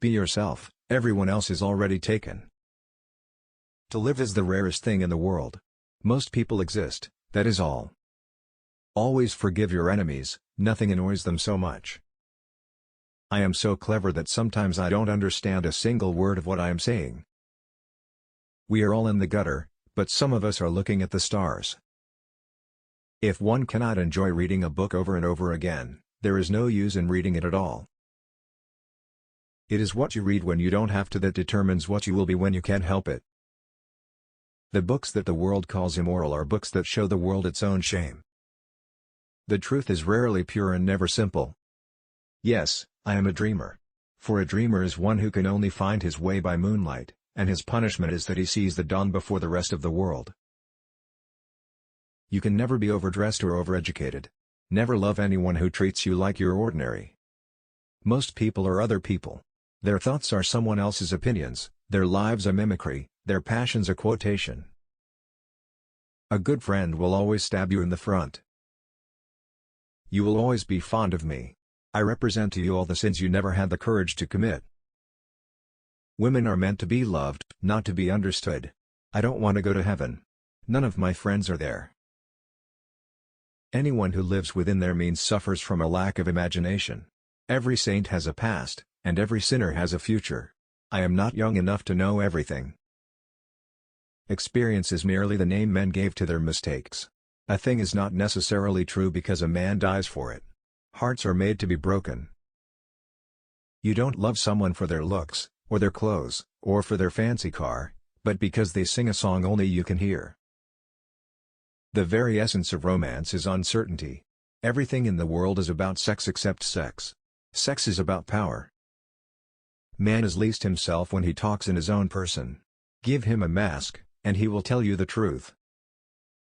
Be yourself, everyone else is already taken. To live is the rarest thing in the world. Most people exist, that is all. Always forgive your enemies, nothing annoys them so much. I am so clever that sometimes I don't understand a single word of what I am saying. We are all in the gutter, but some of us are looking at the stars. If one cannot enjoy reading a book over and over again, there is no use in reading it at all. It is what you read when you don't have to that determines what you will be when you can't help it. The books that the world calls immoral are books that show the world its own shame. The truth is rarely pure and never simple. Yes, I am a dreamer. For a dreamer is one who can only find his way by moonlight, and his punishment is that he sees the dawn before the rest of the world. You can never be overdressed or overeducated. Never love anyone who treats you like you're ordinary. Most people are other people. Their thoughts are someone else's opinions, their lives a mimicry, their passions a quotation. A good friend will always stab you in the front. You will always be fond of me. I represent to you all the sins you never had the courage to commit. Women are meant to be loved, not to be understood. I don't want to go to heaven. None of my friends are there. Anyone who lives within their means suffers from a lack of imagination. Every saint has a past, and every sinner has a future. I am not young enough to know everything. Experience is merely the name men gave to their mistakes. A thing is not necessarily true because a man dies for it. Hearts are made to be broken. You don't love someone for their looks, or their clothes, or for their fancy car, but because they sing a song only you can hear. The very essence of romance is uncertainty. Everything in the world is about sex except sex. Sex is about power. Man is least himself when he talks in his own person. Give him a mask, and he will tell you the truth.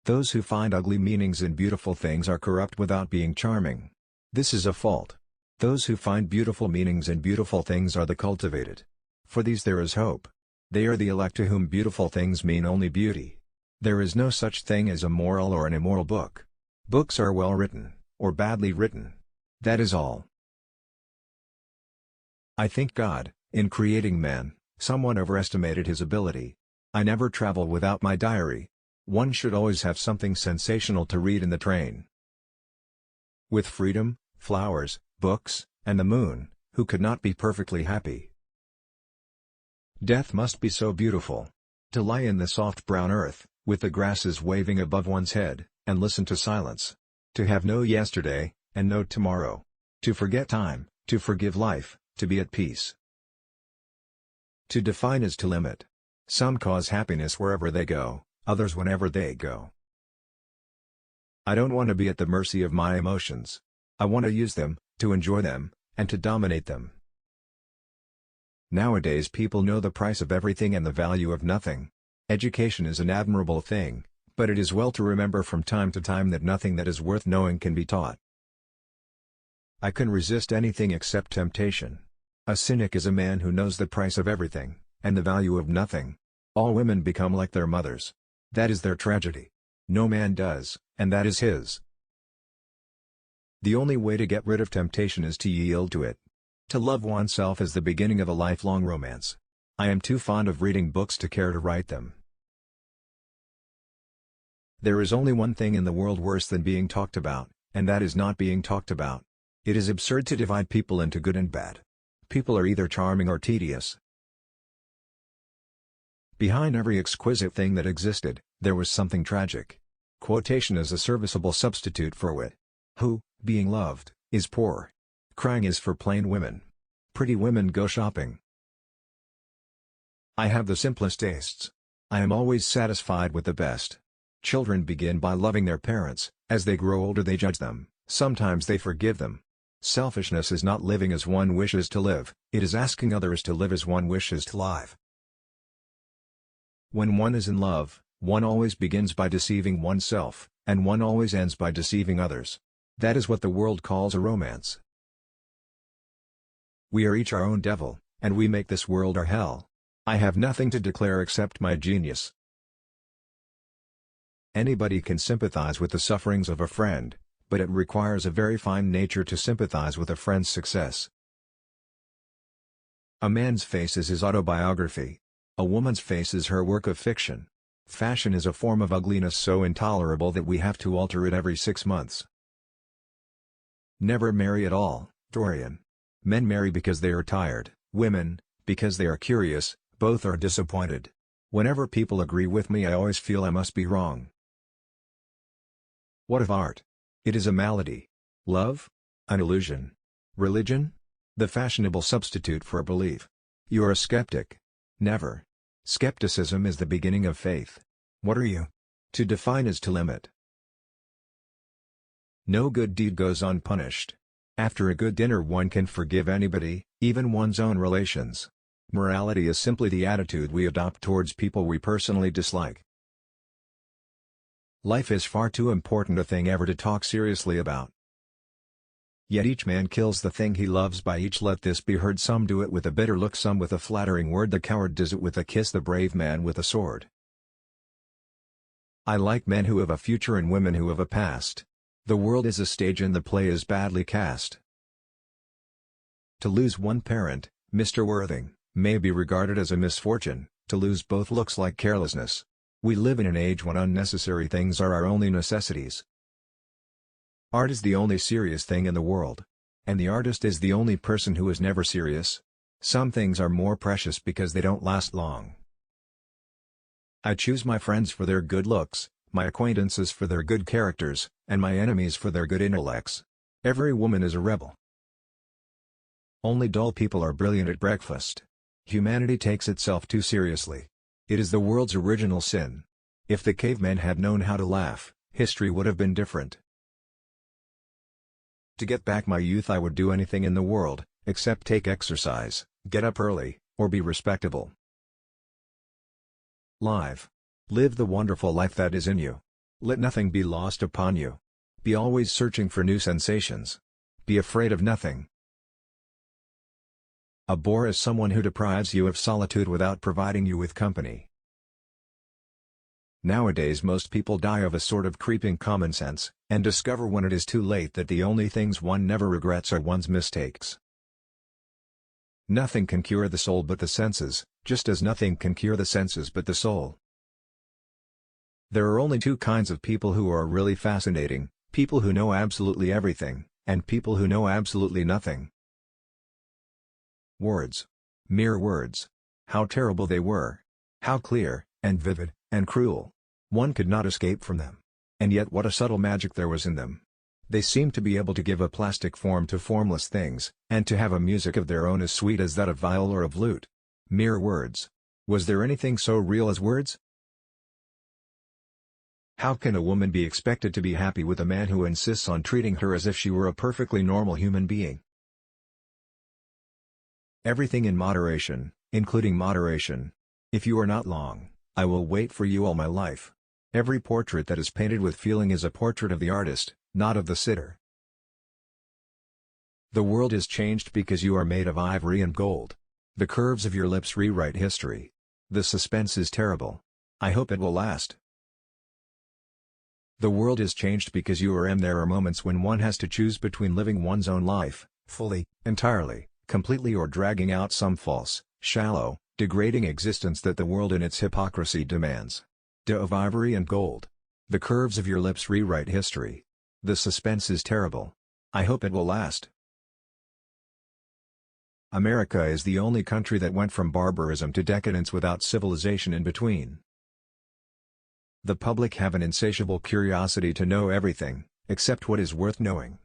Those who find ugly meanings in beautiful things are corrupt without being charming. This is a fault. Those who find beautiful meanings in beautiful things are the cultivated. For these there is hope. They are the elect to whom beautiful things mean only beauty. There is no such thing as a moral or an immoral book. Books are well written, or badly written. That is all. I think God, in creating man, someone overestimated his ability. I never travel without my diary. One should always have something sensational to read in the train. With freedom, flowers, books, and the moon, who could not be perfectly happy? Death must be so beautiful. To lie in the soft brown earth, with the grasses waving above one's head, and listen to silence. To have no yesterday, and no tomorrow. To forget time, to forgive life, to be at peace. To define is to limit. Some cause happiness wherever they go, others whenever they go. I don't want to be at the mercy of my emotions. I want to use them, to enjoy them, and to dominate them. Nowadays people know the price of everything and the value of nothing. Education is an admirable thing, but it is well to remember from time to time that nothing that is worth knowing can be taught. I can resist anything except temptation. A cynic is a man who knows the price of everything, and the value of nothing. All women become like their mothers. That is their tragedy. No man does, and that is his. The only way to get rid of temptation is to yield to it. To love oneself is the beginning of a lifelong romance. I am too fond of reading books to care to write them. There is only one thing in the world worse than being talked about, and that is not being talked about. It is absurd to divide people into good and bad. People are either charming or tedious. Behind every exquisite thing that existed, there was something tragic. Quotation is a serviceable substitute for wit. Who, being loved, is poor. Crying is for plain women. Pretty women go shopping. I have the simplest tastes. I am always satisfied with the best. Children begin by loving their parents. As they grow older they judge them, sometimes they forgive them. Selfishness is not living as one wishes to live, it is asking others to live as one wishes to live. When one is in love, one always begins by deceiving oneself, and one always ends by deceiving others. That is what the world calls a romance. We are each our own devil, and we make this world our hell. I have nothing to declare except my genius. Anybody can sympathize with the sufferings of a friend, but it requires a very fine nature to sympathize with a friend's success. A man's face is his autobiography. A woman's face is her work of fiction. Fashion is a form of ugliness so intolerable that we have to alter it every 6 months. Never marry at all, Dorian. Men marry because they are tired, women, because they are curious, both are disappointed. Whenever people agree with me I always feel I must be wrong. What of art? It is a malady. Love? An illusion. Religion? The fashionable substitute for belief. You are a skeptic. Never. Skepticism is the beginning of faith. What are you? To define is to limit. No good deed goes unpunished. After a good dinner one can forgive anybody, even one's own relations. Morality is simply the attitude we adopt towards people we personally dislike. Life is far too important a thing ever to talk seriously about. Yet each man kills the thing he loves by each let this be heard. Some do it with a bitter look, some with a flattering word. The coward does it with a kiss, the brave man with a sword. I like men who have a future and women who have a past. The world is a stage and the play is badly cast. To lose one parent, Mr. Worthing, may be regarded as a misfortune. To lose both looks like carelessness. We live in an age when unnecessary things are our only necessities. Art is the only serious thing in the world. And the artist is the only person who is never serious. Some things are more precious because they don't last long. I choose my friends for their good looks, my acquaintances for their good characters, and my enemies for their good intellects. Every woman is a rebel. Only dull people are brilliant at breakfast. Humanity takes itself too seriously. It is the world's original sin. If the cavemen had known how to laugh, history would have been different. To get back my youth I would do anything in the world, except take exercise, get up early, or be respectable. Live. Live the wonderful life that is in you. Let nothing be lost upon you. Be always searching for new sensations. Be afraid of nothing. A bore is someone who deprives you of solitude without providing you with company. Nowadays most people die of a sort of creeping common sense, and discover when it is too late that the only things one never regrets are one's mistakes. Nothing can cure the soul but the senses, just as nothing can cure the senses but the soul. There are only two kinds of people who are really fascinating, people who know absolutely everything, and people who know absolutely nothing. Words. Mere words. How terrible they were. How clear, and vivid, and cruel. One could not escape from them. And yet what a subtle magic there was in them. They seemed to be able to give a plastic form to formless things, and to have a music of their own as sweet as that of viol or of lute. Mere words. Was there anything so real as words? How can a woman be expected to be happy with a man who insists on treating her as if she were a perfectly normal human being? Everything in moderation, including moderation. If you are not long, I will wait for you all my life. Every portrait that is painted with feeling is a portrait of the artist, not of the sitter. The world is changed because you are made of ivory and gold. The curves of your lips rewrite history. The suspense is terrible. I hope it will last. The world is changed because you are there are moments when one has to choose between living one's own life, fully, entirely, completely, or dragging out some false, shallow, degrading existence that the world in its hypocrisy demands. Of ivory and gold. The curves of your lips rewrite history. The suspense is terrible. I hope it will last. America is the only country that went from barbarism to decadence without civilization in between. The public have an insatiable curiosity to know everything, except what is worth knowing.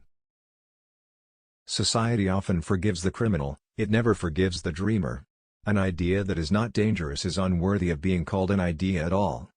Society often forgives the criminal, it never forgives the dreamer. An idea that is not dangerous is unworthy of being called an idea at all.